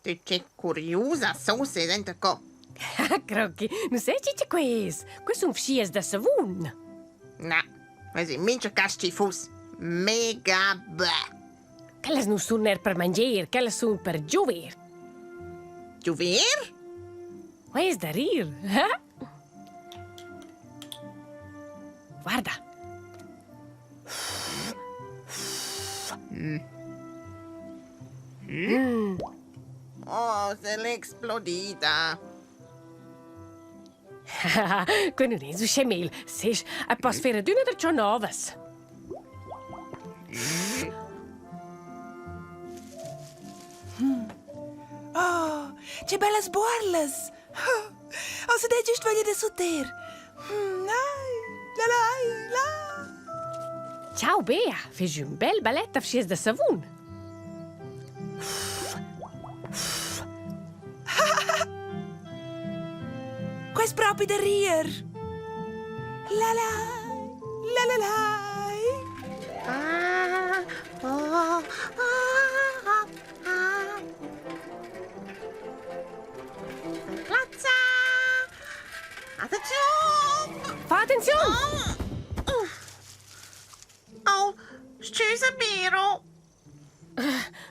Tu che curiosa sauce dentro co. Crocchi, non sai che questo? Questo è un Vschias da savun. No, ma si mince casci fus. Mega beh. Quelle non sono per mangiare, quelle sono per giovere. Giuver? Questo da rir, eh? Guarda. Oh, se l'è esplodita. Quello non è un scemel. Sai, posso fare d'una da ciò novas. Oh, che bellas borlas! Oh, se dei giusto voglia di soter. La. Ciao, Bea. Fai un bel balletto a Vschias da savun. Questo proprio da rir. La. Platza! Attenzione! Fa attenzione! Oh, scusa Miro.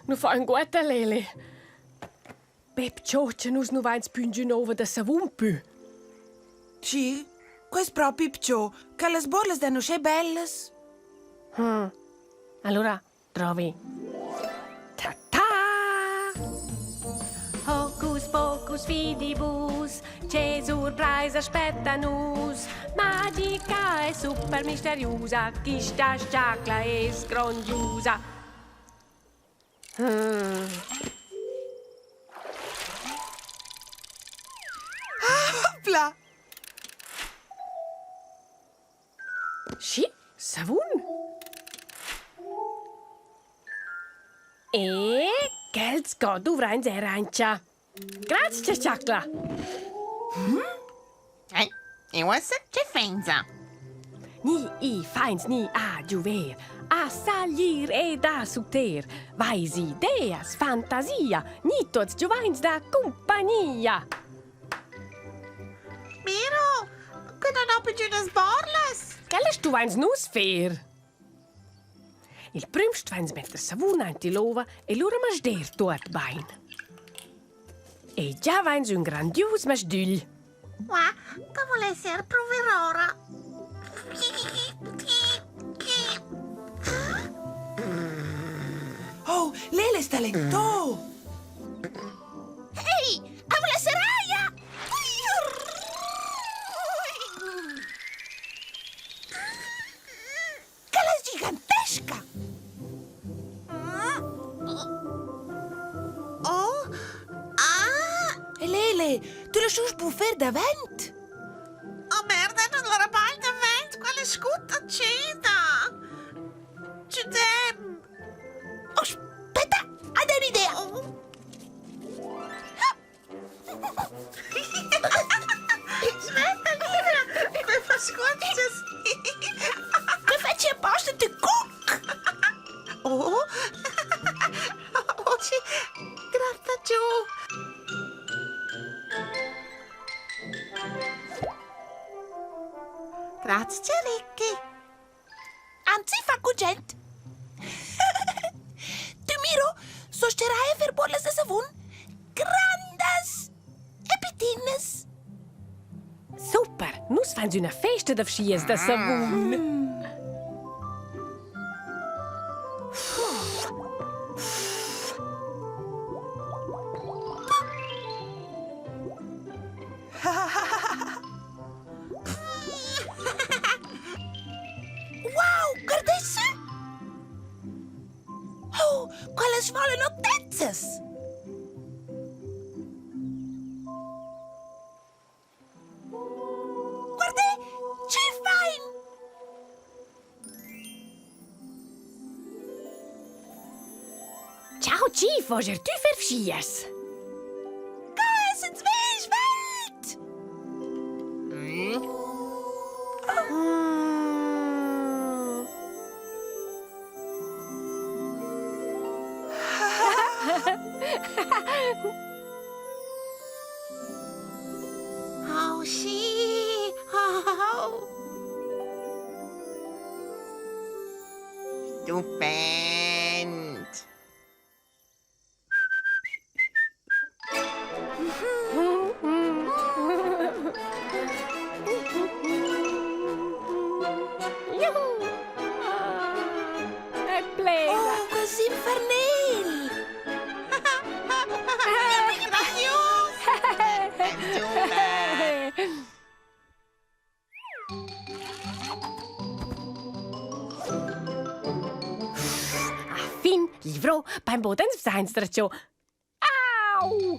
Nu fa un guetta, Lele. Pep cioccia nus nu vains püngi nova da savun pü. Sì, questo proprio picciò. Che le borlas danno che bellas. Allora, trovi. Ta-ta! Hocus pocus fidibus, che surprise aspetta nus. Magica e super misteriosa, questa sciacla e sgrondiosa. Pla. Sì, savun. E Gels go dovrai in arancia. Grazie, sciacla. E ora che fenza? Ni I feins ni a giuver, a salir e da suter, vais ideas, fantasia, ni tots giuvains da compagnia. Miro, che non ho più unas borlas? Quelles tu veins nus fer? Il prümst veins metter savun anti lova e lura masder tot bain. E già veins un grandios masdül. Ma, che vuole essere proverora? Oh, Lele sta lento. Ehi, avla seraia! Che la gigantesca. Oh, E Lele, tu la scius buffer davent? oh merda, non l'ho mai davent, quale scutta cita! Ciudem! Oh, aspetta, hai un'idea. Smetta, Mira, mi fa scuotere. Che facci apposta di cook. Oh, oggi, gratta giù. Grazie, Ricky. Anzi, fa cugent. Tu Miro, sosterai per borlas da savun? Grandas e pitines. Super, nus veins una festa da Vschias da savun. Wow, guardasse! Oh, quelle svolle notezzas! Guarda, c'è fine! Ciao, Chief, oger tu fer Vschias. Guys, it's Welt! Oh, sì. Oh. Stupend. È plena. Oh, così infernil! Fin livrò beim Bodensvereinstratio. Au!